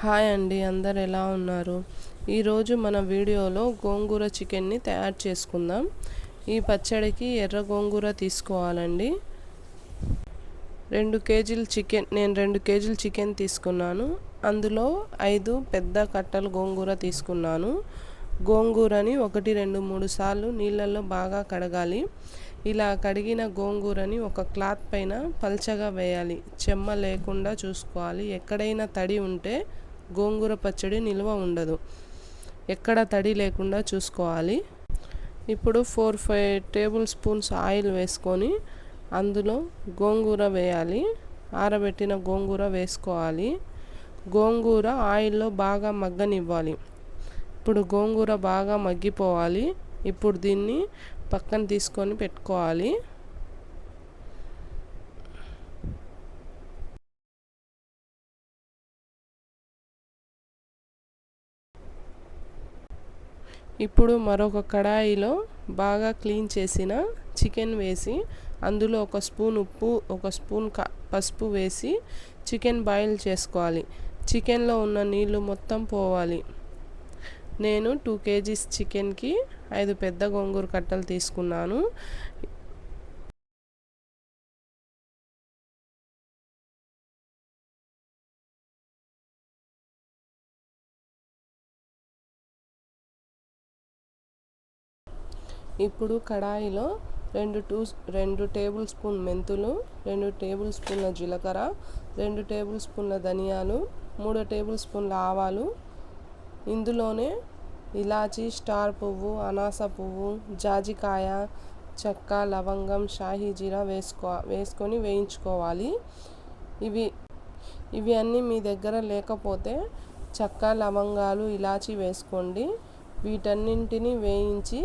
Hi అండి, అందరు ఎలా ఉన్నారు? ఈరోజు మన వీడియోలో గోంగూర చికెన్ని తయారు చేసుకుందాం. ఈ పచ్చడికి ఎర్ర గోంగూర తీసుకోవాలండి. 2 కేజీల చికెన్, నేను 2 కేజీల చికెన్ తీసుకున్నాను. అందులో 5 పెద్ద కట్టలు గోంగూర తీసుకున్నాను. గోంగూరని 1, 2, 3 సార్లు నీళ్ళల్లో బాగా కడగాలి. ఇలా కడిగిన గోంగూరని ఒక క్లాత్ పైన పల్చగా వేయాలి. చెమ్మ లేకుండా చూసుకోవాలి. ఎక్కడైనా తడి ఉంటే గోంగూర పచ్చడి నిల్వ ఉండదు. ఎక్కడ తడి లేకుండా చూసుకోవాలి. ఇప్పుడు 4-5 టేబుల్ స్పూన్స్ ఆయిల్ వేసుకొని అందులో గోంగూర వేయాలి. ఆరబెట్టిన గోంగూర వేసుకోవాలి. గోంగూర ఆయిల్లో బాగా మగ్గనివ్వాలి. ఇప్పుడు గోంగూర బాగా మగ్గిపోవాలి. ఇప్పుడు దీన్ని పక్కన తీసుకొని పెట్టుకోవాలి. ఇప్పుడు మరొక కడాయిలో బాగా క్లీన్ చేసిన చికెన్ వేసి అందులో 1 స్పూన్ ఉప్పు, 1 స్పూన్ పసుపు వేసి చికెన్ బాయిల్ చేసుకోవాలి. చికెన్లో ఉన్న నీళ్లు మొత్తం పోవాలి. నేను 2 కేజీస్ చికెన్కి 5 పెద్ద గోంగూర కట్టలు తీసుకున్నాను. ఇప్పుడు కడాయిలో 2 టేబుల్ స్పూన్ మెంతులు, 2 టేబుల్ స్పూన్ల జీలకర్ర, 2 టేబుల్ స్పూన్ల ధనియాలు, 3 టేబుల్ స్పూన్ల ఆవాలు, ఇందులోనే ఇలాచీ, స్టార్ పువ్వు, అనాస పువ్వు, జాజికాయ, చెక్క, లవంగం, షాహీ జీరా వేసుకొని వేయించుకోవాలి. ఇవి అన్నీ మీ దగ్గర లేకపోతే చెక్క, లవంగాలు, ఇలాచీ వేసుకోండి. వీటన్నింటినీ వేయించి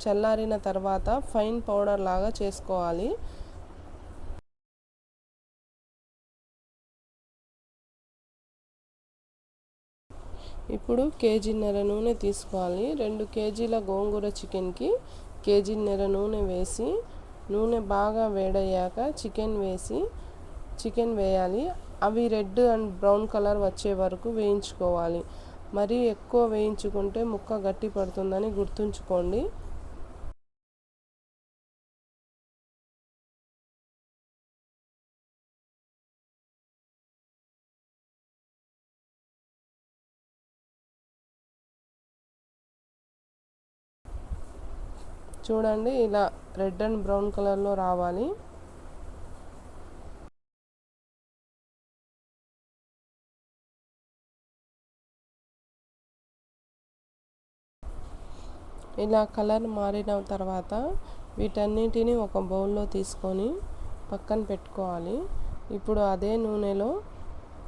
చల్లారిన తర్వాత ఫైన్ పౌడర్ లాగా చేసుకోవాలి. ఇప్పుడు కేజీన్నర నూనె తీసుకోవాలి. 2 కేజీల గోంగూర చికెన్కి కేజీన్నర నూనె వేసి నూనె బాగా వేడయ్యాక చికెన్ వేయాలి. అవి రెడ్ అండ్ బ్రౌన్ కలర్ వచ్చే వరకు వేయించుకోవాలి. మరీ ఎక్కువ వేయించుకుంటే ముక్క గట్టి పడుతుందని గుర్తుంచుకోండి. చూడండి, ఇలా రెడ్ అండ్ బ్రౌన్ కలర్లో రావాలి. ఇలా కలర్ మారిన తర్వాత వీటన్నిటిని ఒక బౌల్లో తీసుకొని పక్కన పెట్టుకోవాలి. ఇప్పుడు అదే నూనెలో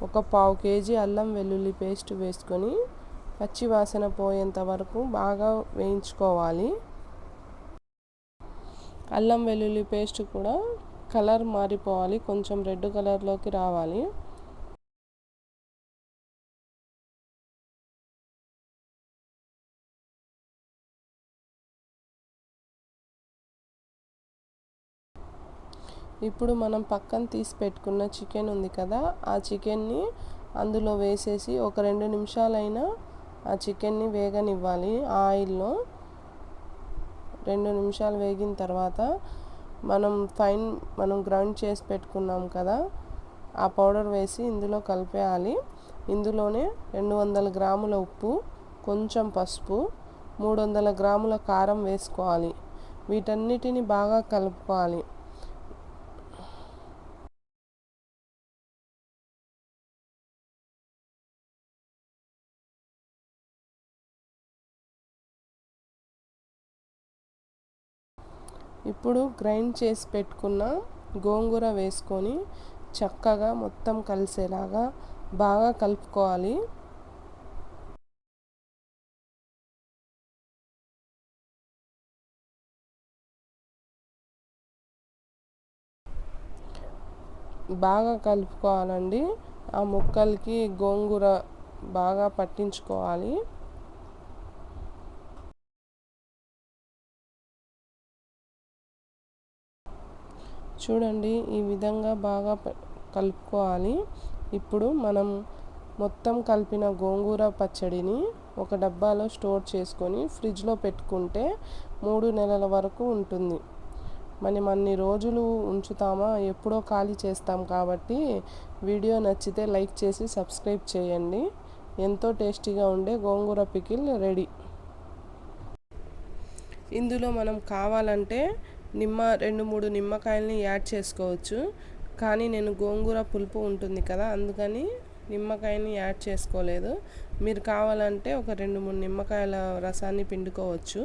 1/4 కేజీ అల్లం వెల్లుల్లి పేస్ట్ వేసుకొని పచ్చి వాసన పోయేంత వరకు బాగా వేయించుకోవాలి. అల్లం వెల్లుల్లి పేస్ట్ కూడా కలర్ మారిపోవాలి, కొంచెం రెడ్ కలర్లోకి రావాలి. ఇప్పుడు మనం పక్కన తీసి పెట్టుకున్న చికెన్ ఉంది కదా, ఆ చికెన్ని అందులో వేసేసి ఒక 2 నిమిషాలైనా ఆ చికెన్ని వేగనివ్వాలి. ఆయిల్లో 2 నిమిషాలు వేగిన తర్వాత మనం గ్రైండ్ చేసి పెట్టుకున్నాం కదా, ఆ పౌడర్ వేసి ఇందులో కలిపేయాలి. ఇందులోనే 200 గ్రాముల ఉప్పు, కొంచెం పసుపు, 300 గ్రాముల కారం వేసుకోవాలి. వీటన్నిటిని బాగా కలుపుకోవాలి. ఇప్పుడు గ్రైండ్ చేసి పెట్టుకున్న గోంగూర వేసుకొని చక్కగా మొత్తం కలిసేలాగా బాగా కలుపుకోవాలి. బాగా కలుపుకోవాలండి. ఆ ముక్కలకి గోంగూర బాగా పట్టించుకోవాలి. చూడండి, ఈ విధంగా బాగా కలుపుకోవాలి. ఇప్పుడు మనం మొత్తం కలిపిన గోంగూర పచ్చడిని ఒక డబ్బాలో స్టోర్ చేసుకొని ఫ్రిడ్జ్లో పెట్టుకుంటే 3 నెలల వరకు ఉంటుంది. మనం అన్ని రోజులు ఉంచుతామా, ఎప్పుడో ఖాళీ చేస్తాం కాబట్టి వీడియో నచ్చితే లైక్ చేసి సబ్స్క్రైబ్ చేయండి. ఎంతో టేస్టీగా ఉండే గోంగూర పికిల్ రెడీ. ఇందులో మనం కావాలంటే 2-3 నిమ్మకాయలని యాడ్ చేసుకోవచ్చు. కానీ నేను గోంగూర పులుపు ఉంటుంది కదా, అందుకని నిమ్మకాయని యాడ్ చేసుకోలేదు. మీరు కావాలంటే ఒక 2-3 నిమ్మకాయల రసాన్ని పిండుకోవచ్చు.